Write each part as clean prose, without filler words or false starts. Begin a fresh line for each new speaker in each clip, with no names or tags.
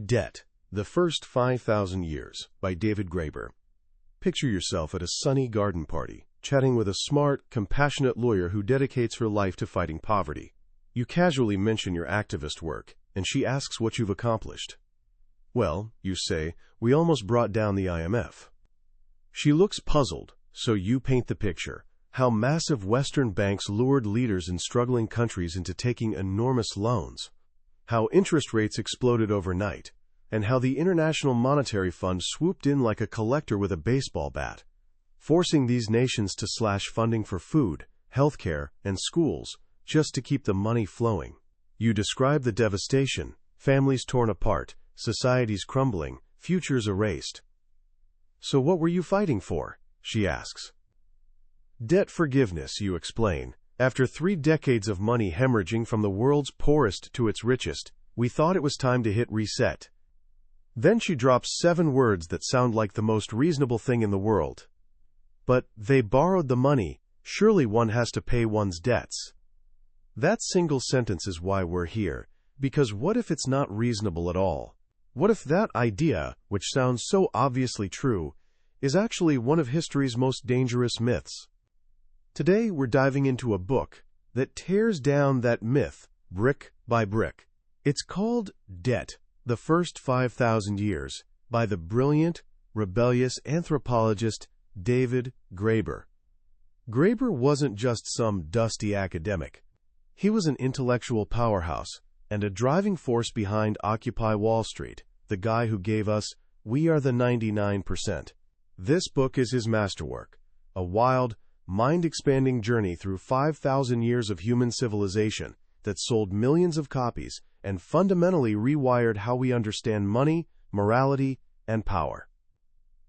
Debt, The First 5,000 Years by David Graeber. Picture yourself at a sunny garden party, chatting with a smart, compassionate lawyer who dedicates her life to fighting poverty. You casually mention your activist work, and she asks what you've accomplished. Well, you say, we almost brought down the IMF. She looks puzzled, so you paint the picture. How massive Western banks lured leaders in struggling countries into taking enormous loans. How interest rates exploded overnight, and how the International Monetary Fund swooped in like a collector with a baseball bat, forcing these nations to slash funding for food, healthcare, and schools, just to keep the money flowing. You describe the devastation, families torn apart, societies crumbling, futures erased. So what were you fighting for? She asks. Debt forgiveness, you explain. After 3 decades of money hemorrhaging from the world's poorest to its richest, we thought it was time to hit reset. Then she drops 7 words that sound like the most reasonable thing in the world. But they borrowed the money, surely one has to pay one's debts. That single sentence is why we're here, because what if it's not reasonable at all? What if that idea, which sounds so obviously true, is actually one of history's most dangerous myths? Today, we're diving into a book that tears down that myth, brick by brick. It's called Debt, The First 5,000 Years, by the brilliant, rebellious anthropologist David Graeber. Graeber wasn't just some dusty academic. He was an intellectual powerhouse and a driving force behind Occupy Wall Street, the guy who gave us We Are the 99%. This book is his masterwork, a wild, mind-expanding journey through 5,000 years of human civilization that sold millions of copies and fundamentally rewired how we understand money, morality, and power.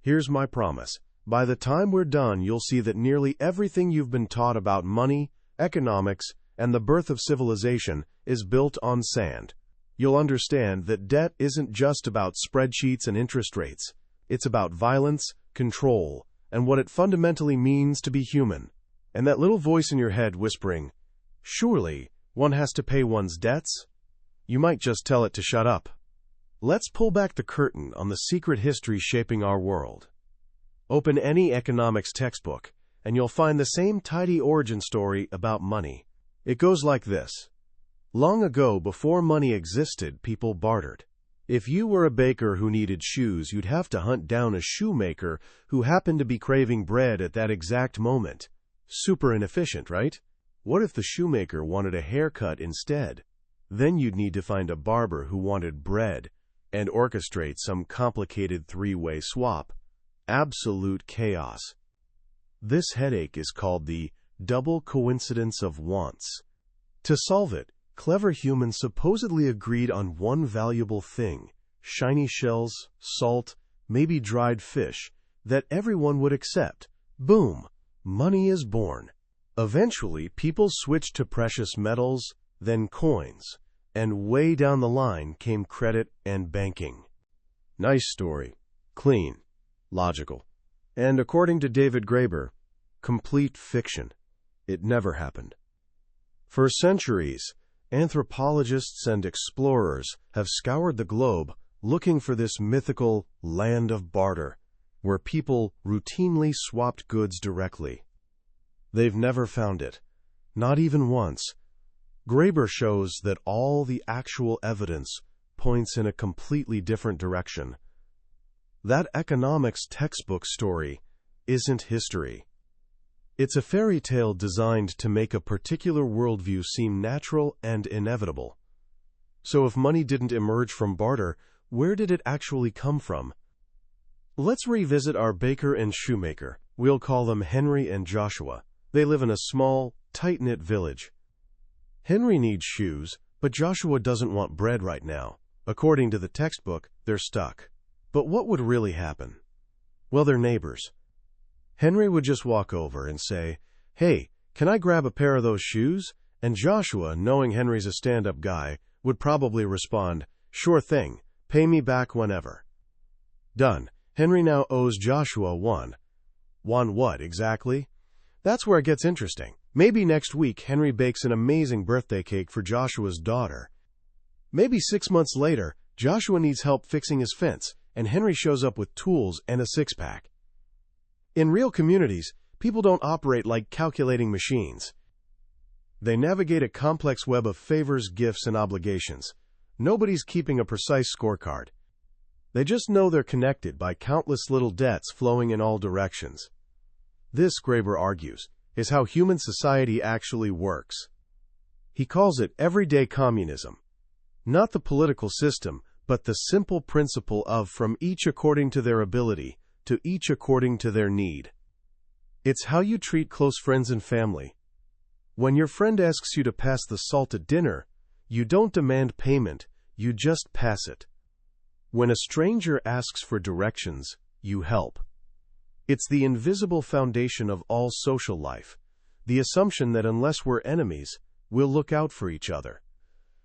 Here's my promise. By the time we're done, you'll see that nearly everything you've been taught about money, economics, and the birth of civilization is built on sand. You'll understand that debt isn't just about spreadsheets and interest rates. It's about violence, control, and what it fundamentally means to be human. And that little voice in your head whispering, surely one has to pay one's debts? You might just tell it to shut up. Let's pull back the curtain on the secret history shaping our world. Open any economics textbook, and you'll find the same tidy origin story about money. It goes like this. Long ago, before money existed, people bartered. If you were a baker who needed shoes, you'd have to hunt down a shoemaker who happened to be craving bread at that exact moment. Super inefficient, right? What if the shoemaker wanted a haircut instead? Then you'd need to find a barber who wanted bread and orchestrate some complicated 3-way swap. Absolute chaos. This headache is called the double coincidence of wants. To solve it, clever humans supposedly agreed on one valuable thing, shiny shells, salt, maybe dried fish, that everyone would accept. Boom! Money is born. Eventually, people switched to precious metals, then coins, and way down the line came credit and banking. Nice story. Clean. Logical. And according to David Graeber, complete fiction. It never happened. For centuries, anthropologists and explorers have scoured the globe looking for this mythical land of barter, where people routinely swapped goods directly. They've never found it, not even once. Graeber shows that all the actual evidence points in a completely different direction. That economics textbook story isn't history. It's a fairy tale designed to make a particular worldview seem natural and inevitable. So if money didn't emerge from barter, where did it actually come from? Let's revisit our baker and shoemaker. We'll call them Henry and Joshua. They live in a small, tight-knit village. Henry needs shoes, but Joshua doesn't want bread right now. According to the textbook, they're stuck. But what would really happen? Well, they're neighbors. Henry would just walk over and say, "Hey, can I grab a pair of those shoes?" And Joshua, knowing Henry's a stand-up guy, would probably respond, "Sure thing, pay me back whenever." Done. Henry now owes Joshua one. One what, exactly? That's where it gets interesting. Maybe next week Henry bakes an amazing birthday cake for Joshua's daughter. Maybe 6 months later, Joshua needs help fixing his fence, and Henry shows up with tools and a six-pack. In real communities, people don't operate like calculating machines. They navigate a complex web of favors, gifts, and obligations. Nobody's keeping a precise scorecard. They just know they're connected by countless little debts flowing in all directions. This, Graeber argues, is how human society actually works. He calls it everyday communism. Not the political system, but the simple principle of from each according to their ability, to each according to their need. It's how you treat close friends and family. When your friend asks you to pass the salt at dinner, you don't demand payment, you just pass it. When a stranger asks for directions, you help. It's the invisible foundation of all social life, the assumption that unless we're enemies, we'll look out for each other.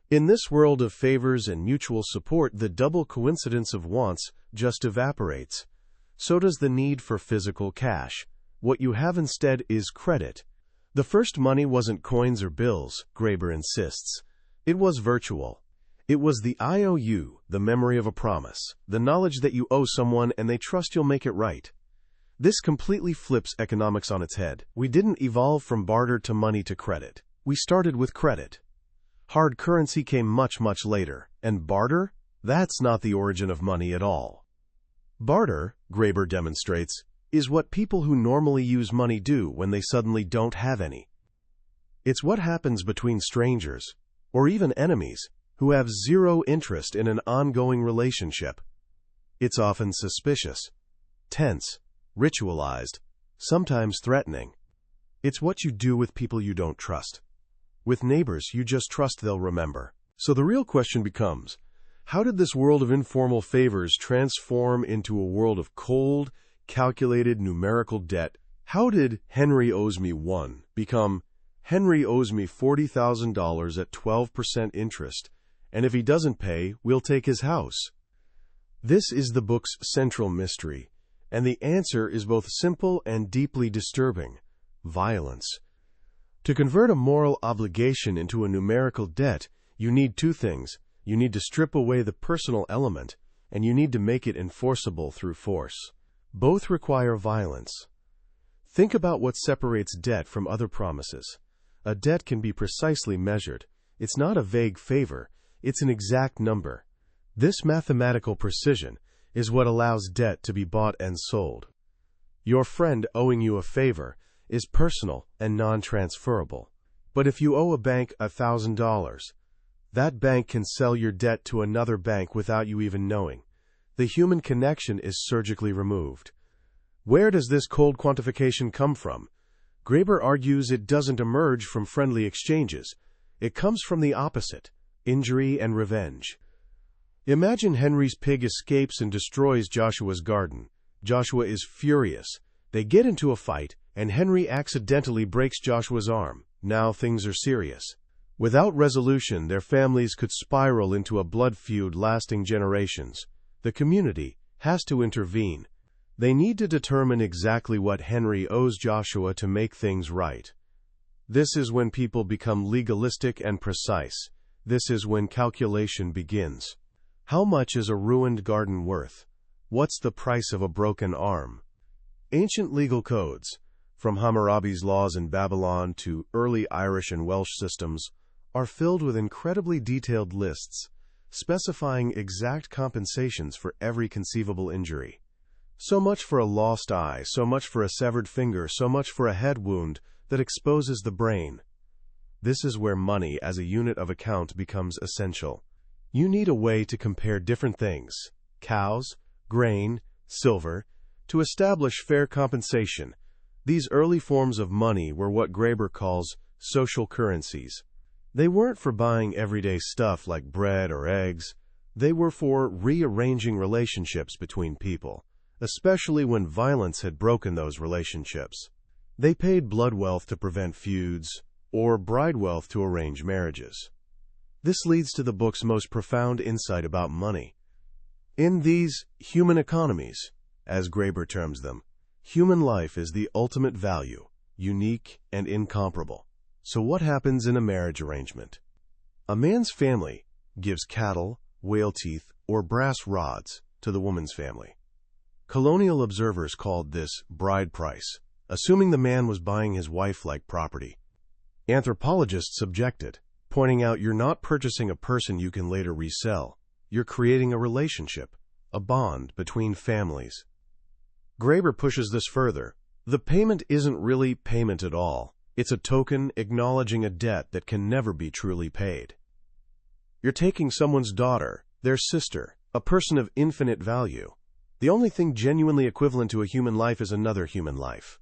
In this world of favors and mutual support, the double coincidence of wants just evaporates. So does the need for physical cash. What you have instead is credit. The first money wasn't coins or bills, Graeber insists. It was virtual. It was the IOU, the memory of a promise, the knowledge that you owe someone and they trust you'll make it right. This completely flips economics on its head. We didn't evolve from barter to money to credit. We started with credit. Hard currency came much, much later. And barter? That's not the origin of money at all. Barter, Graeber demonstrates, is what people who normally use money do when they suddenly don't have any. It's what happens between strangers, or even enemies, who have zero interest in an ongoing relationship. It's often suspicious, tense, ritualized, sometimes threatening. It's what you do with people you don't trust. With neighbors, you just trust they'll remember. So the real question becomes, how did this world of informal favors transform into a world of cold, calculated numerical debt? How did Henry owes me $1 become Henry owes me $40,000 at 12% interest, and if he doesn't pay, we'll take his house? This is the book's central mystery, and the answer is both simple and deeply disturbing: violence. To convert a moral obligation into a numerical debt, you need two things. You need to strip away the personal element, and you need to make it enforceable through force. Both require violence. Think about what separates debt from other promises. A debt can be precisely measured. It's not a vague favor, it's an exact number. This mathematical precision is what allows debt to be bought and sold. Your friend owing you a favor is personal and non-transferable. But if you owe a bank $1,000, that bank can sell your debt to another bank without you even knowing. The human connection is surgically removed. Where does this cold quantification come from? Graeber argues it doesn't emerge from friendly exchanges. It comes from the opposite: injury and revenge. Imagine Henry's pig escapes and destroys Joshua's garden. Joshua is furious. They get into a fight, and Henry accidentally breaks Joshua's arm. Now things are serious. Without resolution, their families could spiral into a blood feud lasting generations. The community has to intervene. They need to determine exactly what Henry owes Joshua to make things right. This is when people become legalistic and precise. This is when calculation begins. How much is a ruined garden worth? What's the price of a broken arm? Ancient legal codes, from Hammurabi's laws in Babylon to early Irish and Welsh systems, are filled with incredibly detailed lists, specifying exact compensations for every conceivable injury. So much for a lost eye, so much for a severed finger, so much for a head wound that exposes the brain. This is where money as a unit of account becomes essential. You need a way to compare different things, cows, grain, silver, to establish fair compensation. These early forms of money were what Graeber calls social currencies. They weren't for buying everyday stuff like bread or eggs. They were for rearranging relationships between people, especially when violence had broken those relationships. They paid blood wealth to prevent feuds, or bride wealth to arrange marriages. This leads to the book's most profound insight about money. In these human economies, as Graeber terms them, human life is the ultimate value, unique and incomparable. So what happens in a marriage arrangement? A man's family gives cattle, whale teeth, or brass rods, to the woman's family. Colonial observers called this bride price, assuming the man was buying his wife like property. Anthropologists objected, pointing out you're not purchasing a person you can later resell. You're creating a relationship, a bond between families. Graeber pushes this further. The payment isn't really payment at all. It's a token acknowledging a debt that can never be truly paid. You're taking someone's daughter, their sister, a person of infinite value. The only thing genuinely equivalent to a human life is another human life.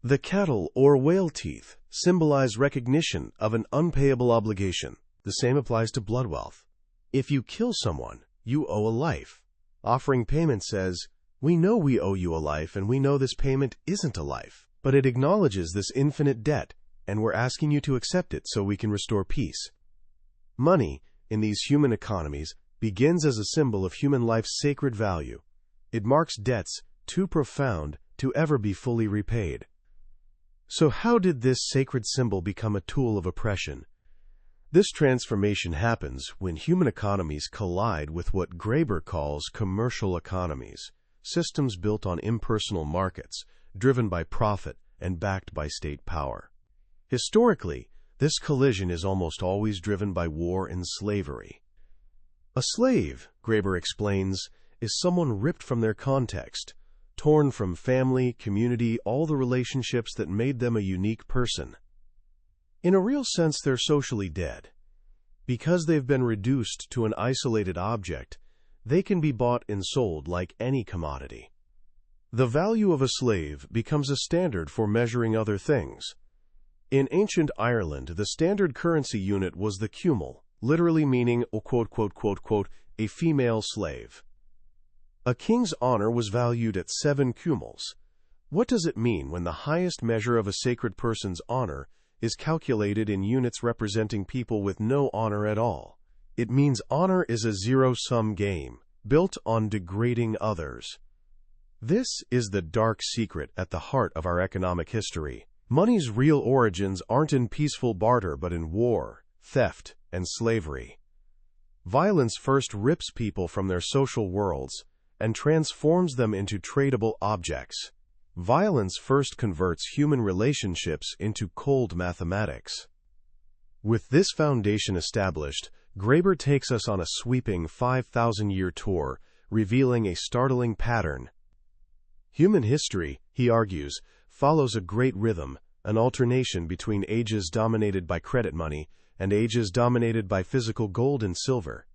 The cattle or whale teeth symbolize recognition of an unpayable obligation. The same applies to blood wealth. If you kill someone, you owe a life. Offering payment says, we know we owe you a life and we know this payment isn't a life, but it acknowledges this infinite debt and we're asking you to accept it so we can restore peace. Money, in these human economies, begins as a symbol of human life's sacred value. It marks debts too profound to ever be fully repaid. So how did this sacred symbol become a tool of oppression? This transformation happens when human economies collide with what Graeber calls commercial economies, systems built on impersonal markets, driven by profit and backed by state power. Historically, this collision is almost always driven by war and slavery. A slave, Graeber explains, is someone ripped from their context, torn from family, community, all the relationships that made them a unique person. In a real sense, they're socially dead. Because they've been reduced to an isolated object, they can be bought and sold like any commodity. The value of a slave becomes a standard for measuring other things. In ancient Ireland, the standard currency unit was the cumul, literally meaning, a female slave. A king's honor was valued at 7 cumuls. What does it mean when the highest measure of a sacred person's honor is calculated in units representing people with no honor at all? It means honor is a zero-sum game, built on degrading others. This is the dark secret at the heart of our economic history. Money's real origins aren't in peaceful barter but in war, theft, and slavery. Violence first rips people from their social worlds and transforms them into tradable objects. Violence first converts human relationships into cold mathematics. With this foundation established, Graeber takes us on a sweeping 5,000-year tour, revealing a startling pattern. Human history, he argues, follows a great rhythm, an alternation between ages dominated by credit money and ages dominated by physical gold and silver.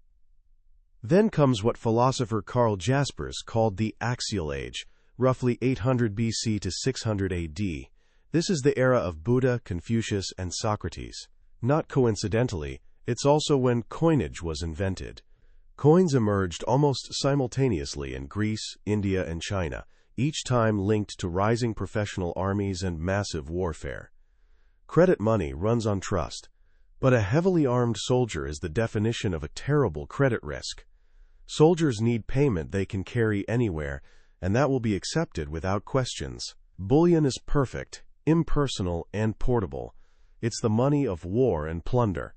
Then comes what philosopher Karl Jaspers called the Axial Age, roughly 800 BC to 600 AD. This is the era of Buddha, Confucius, and Socrates. Not coincidentally, it's also when coinage was invented. Coins emerged almost simultaneously in Greece, India, and China, each time linked to rising professional armies and massive warfare. Credit money runs on trust, but a heavily armed soldier is the definition of a terrible credit risk. Soldiers need payment they can carry anywhere, and that will be accepted without questions. Bullion is perfect, impersonal, and portable. It's the money of war and plunder.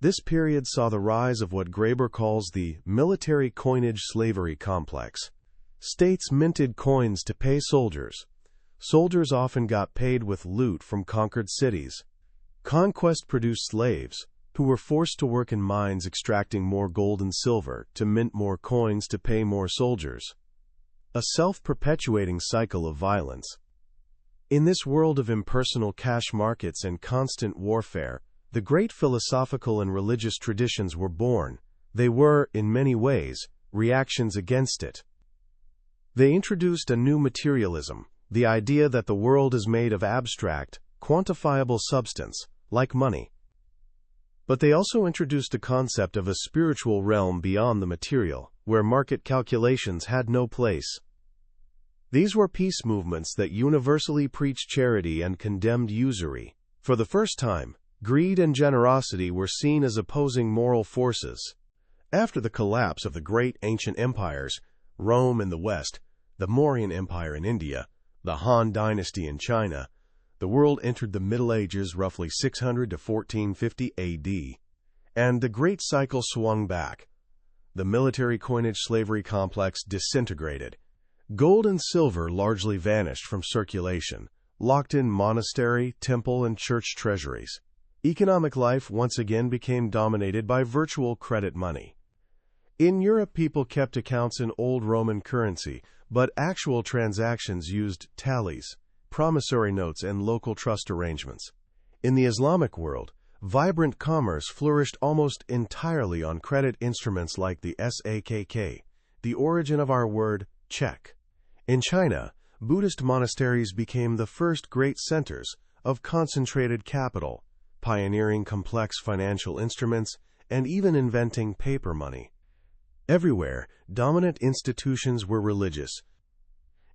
This period saw the rise of what Graeber calls the military coinage slavery complex. States minted coins to pay soldiers. Soldiers often got paid with loot from conquered cities. Conquest produced slaves, who were forced to work in mines extracting more gold and silver to mint more coins to pay more soldiers. A self-perpetuating cycle of violence. In this world of impersonal cash markets and constant warfare, the great philosophical and religious traditions were born. They were, in many ways, reactions against it. They introduced a new materialism, the idea that the world is made of abstract, quantifiable substance, like money. But they also introduced a concept of a spiritual realm beyond the material, where market calculations had no place. These were peace movements that universally preached charity and condemned usury. For the first time, greed and generosity were seen as opposing moral forces. After the collapse of the great ancient empires, Rome in the West, the Mauryan Empire in India, the Han Dynasty in China, the world entered the Middle Ages roughly 600 to 1450 AD, and the great cycle swung back. the military coinage slavery complex disintegrated. Gold and silver largely vanished from circulation, locked in monastery, temple, and church treasuries. Economic life once again became dominated by virtual credit money. In Europe, people kept accounts in old Roman currency, but actual transactions used tallies, promissory notes, and local trust arrangements. In the Islamic world, vibrant commerce flourished almost entirely on credit instruments like the sakk, the origin of our word check. In China, Buddhist monasteries became the first great centers of concentrated capital, pioneering complex financial instruments and even inventing paper money. Everywhere, dominant institutions were religious,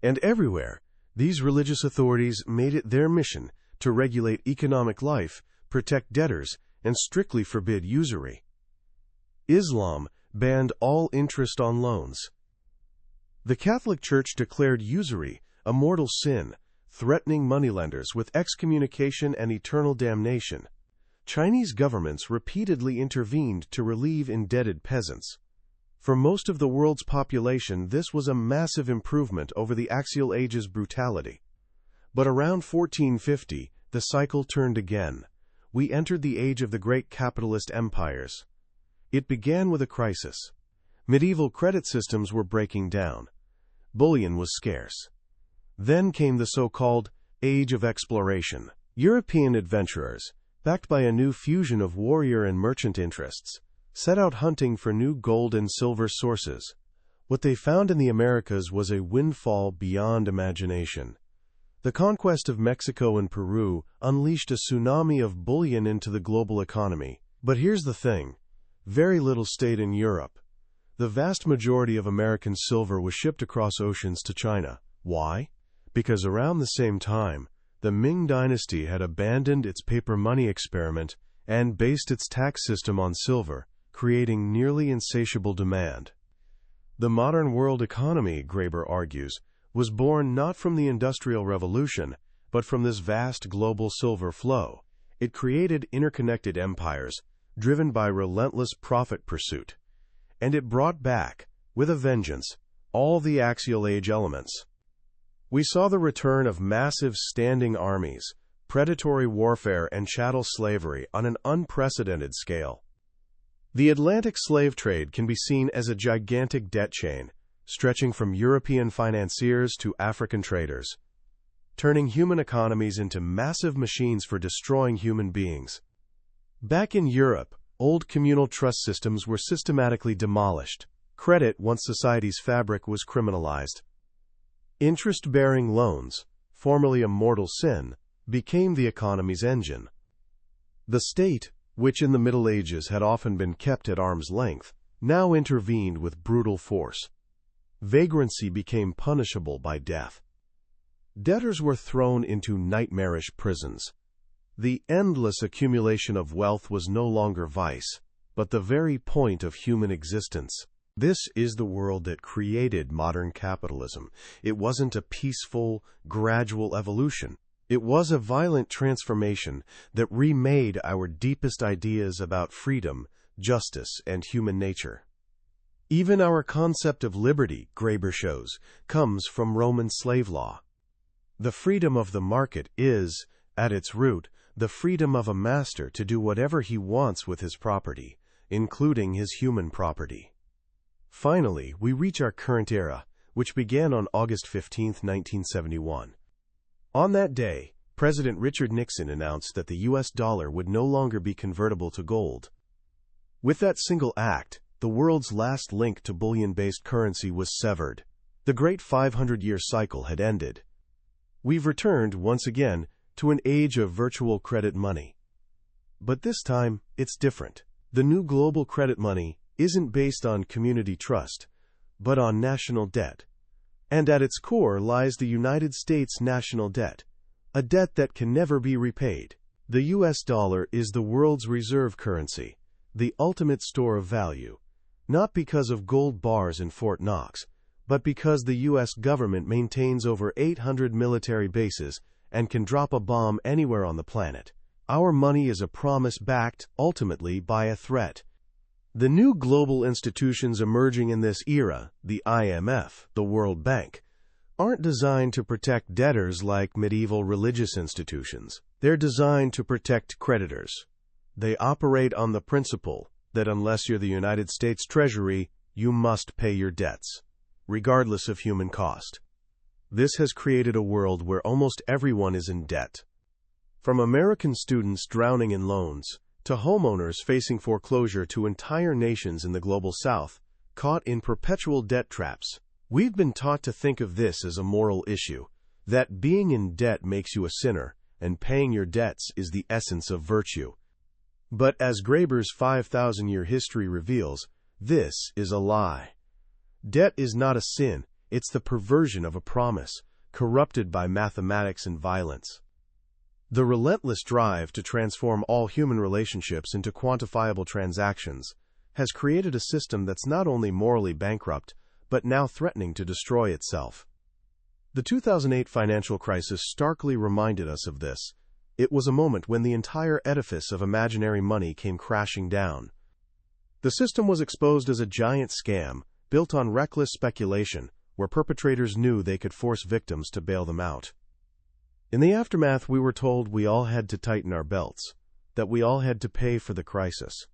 and everywhere, these religious authorities made it their mission to regulate economic life, protect debtors, and strictly forbid usury. Islam banned all interest on loans. The Catholic Church declared usury a mortal sin, threatening moneylenders with excommunication and eternal damnation. Chinese governments repeatedly intervened to relieve indebted peasants. For most of the world's population, this was a massive improvement over the Axial Age's brutality. But around 1450, the cycle turned again. We entered the age of the great capitalist empires. It began with a crisis. Medieval credit systems were breaking down. Bullion was scarce. Then came the so-called Age of Exploration. European adventurers, backed by a new fusion of warrior and merchant interests, set out hunting for new gold and silver sources. What they found in the Americas was a windfall beyond imagination. The conquest of Mexico and Peru unleashed a tsunami of bullion into the global economy. But here's the thing. Very little stayed in Europe. The vast majority of American silver was shipped across oceans to China. Why? Because around the same time, the Ming Dynasty had abandoned its paper money experiment and based its tax system on silver, creating nearly insatiable demand. The modern world economy, Graeber argues, was born not from the Industrial Revolution, but from this vast global silver flow. It created interconnected empires, driven by relentless profit pursuit. And it brought back, with a vengeance, all the Axial Age elements. We saw the return of massive standing armies, predatory warfare, and chattel slavery on an unprecedented scale. The Atlantic slave trade can be seen as a gigantic debt chain, stretching from European financiers to African traders, turning human economies into massive machines for destroying human beings. Back in Europe, old communal trust systems were systematically demolished. Credit, once society's fabric, was criminalized. Interest-bearing loans, formerly a mortal sin, became the economy's engine. The state, which in the Middle Ages had often been kept at arm's length, now intervened with brutal force. Vagrancy became punishable by death. Debtors were thrown into nightmarish prisons. The endless accumulation of wealth was no longer vice, but the very point of human existence. This is the world that created modern capitalism. It wasn't a peaceful, gradual evolution. It was a violent transformation that remade our deepest ideas about freedom, justice, and human nature. Even our concept of liberty, Graeber shows, comes from Roman slave law. The freedom of the market is, at its root, the freedom of a master to do whatever he wants with his property, including his human property. Finally, we reach our current era, which began on August 15, 1971. On that day, President Richard Nixon announced that the U.S. dollar would no longer be convertible to gold. With that single act, the world's last link to bullion-based currency was severed. The great 500-year cycle had ended. We've returned, once again, to an age of virtual credit money. But this time, it's different. The new global credit money isn't based on community trust, but on national debt. And at its core lies the United States national debt, a debt that can never be repaid. The U.S. dollar is the world's reserve currency, the ultimate store of value, not because of gold bars in Fort Knox, but because the U.S. government maintains over 800 military bases and can drop a bomb anywhere on the planet. Our money is a promise backed, ultimately, by a threat. The new global institutions emerging in this era, the IMF, the World Bank, aren't designed to protect debtors like medieval religious institutions. They're designed to protect creditors. They operate on the principle that unless you're the United States Treasury, you must pay your debts, regardless of human cost. This has created a world where almost everyone is in debt. From American students drowning in loans, to homeowners facing foreclosure, to entire nations in the global South, caught in perpetual debt traps. We've been taught to think of this as a moral issue, that being in debt makes you a sinner, and paying your debts is the essence of virtue. But as Graeber's 5,000-year history reveals, this is a lie. Debt is not a sin, it's the perversion of a promise, corrupted by mathematics and violence. The relentless drive to transform all human relationships into quantifiable transactions has created a system that's not only morally bankrupt, but now threatening to destroy itself. The 2008 financial crisis starkly reminded us of this. It was a moment when the entire edifice of imaginary money came crashing down. The system was exposed as a giant scam, built on reckless speculation, where perpetrators knew they could force victims to bail them out. In the aftermath, we were told we all had to tighten our belts, that we all had to pay for the crisis.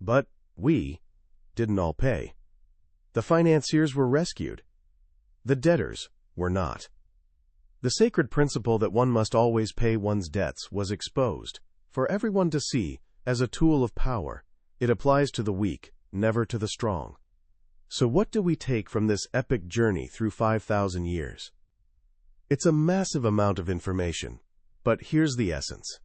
But we didn't all pay. The financiers were rescued. The debtors were not. The sacred principle that one must always pay one's debts was exposed, for everyone to see, as a tool of power. It applies to the weak, never to the strong. So what do we take from this epic journey through 5,000 years? It's a massive amount of information, but here's the essence.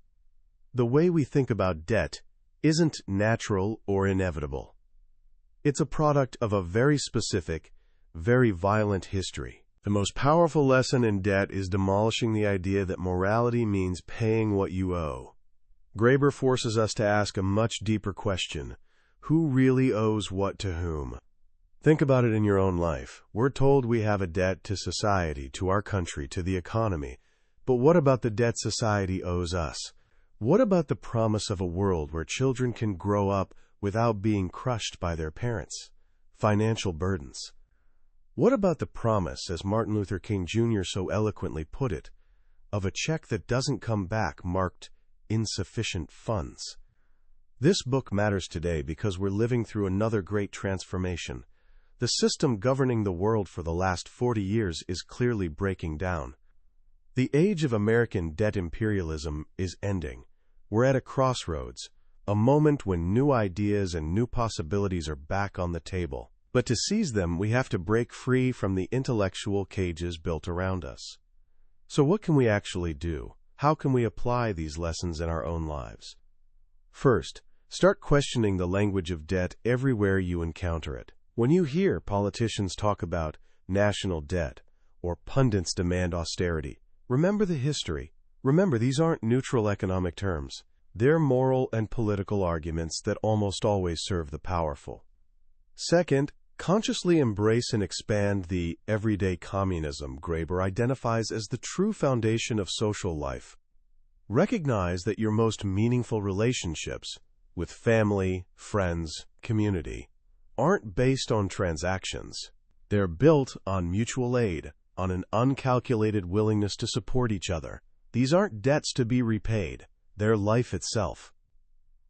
The way we think about debt isn't natural or inevitable. It's a product of a very specific, very violent history. The most powerful lesson in debt is demolishing the idea that morality means paying what you owe. Graeber forces us to ask a much deeper question: who really owes what to whom? Think about it in your own life. We're told we have a debt to society, to our country, to the economy. But what about the debt society owes us? What about the promise of a world where children can grow up without being crushed by their parents' financial burdens? What about the promise, as Martin Luther King Jr. so eloquently put it, of a check that doesn't come back marked insufficient funds? This book matters today because we're living through another great transformation. The system governing the world for the last 40 years is clearly breaking down. The age of American debt imperialism is ending. We're at a crossroads, a moment when new ideas and new possibilities are back on the table. But to seize them, we have to break free from the intellectual cages built around us. So what can we actually do? How can we apply these lessons in our own lives? First, start questioning the language of debt everywhere you encounter it. When you hear politicians talk about national debt or pundits demand austerity, remember the history. Remember, these aren't neutral economic terms. They're moral and political arguments that almost always serve the powerful. Second, consciously embrace and expand the everyday communism Graeber identifies as the true foundation of social life. Recognize that your most meaningful relationships with family, friends, community aren't based on transactions. They're built on mutual aid, on an uncalculated willingness to support each other. These aren't debts to be repaid. They're life itself.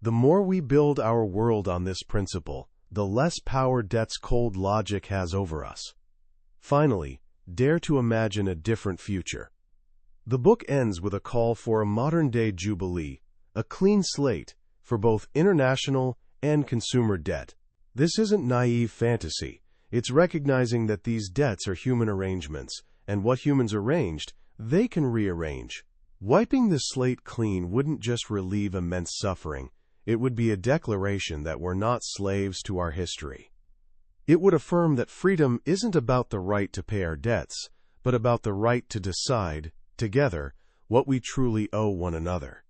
The more we build our world on this principle, the less power debt's cold logic has over us. Finally, dare to imagine a different future. The book ends with a call for a modern-day jubilee, a clean slate for both international and consumer debt. This isn't naive fantasy. It's recognizing that these debts are human arrangements, and what humans arranged, they can rearrange. Wiping the slate clean wouldn't just relieve immense suffering. It would be a declaration that we're not slaves to our history. It would affirm that freedom isn't about the right to pay our debts, but about the right to decide, together, what we truly owe one another.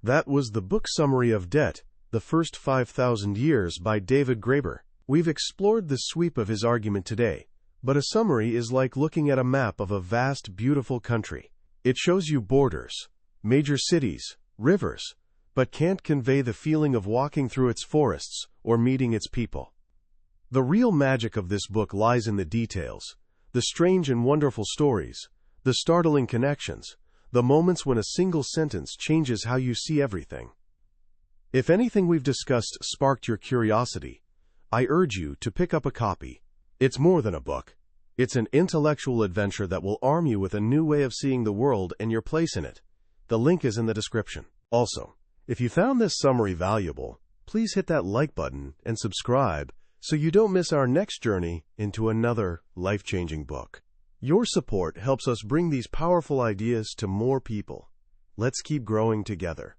That was the book summary of Debt, The First 5,000 Years by David Graeber. We've explored the sweep of his argument today, but a summary is like looking at a map of a vast, beautiful country. It shows you borders, major cities, rivers, but can't convey the feeling of walking through its forests or meeting its people. The real magic of this book lies in the details, the strange and wonderful stories, the startling connections, the moments when a single sentence changes how you see everything. If anything we've discussed sparked your curiosity, I urge you to pick up a copy. It's more than a book. It's an intellectual adventure that will arm you with a new way of seeing the world and your place in it. The link is in the description. Also, if you found this summary valuable, please hit that like button and subscribe so you don't miss our next journey into another life-changing book. Your support helps us bring these powerful ideas to more people. Let's keep growing together.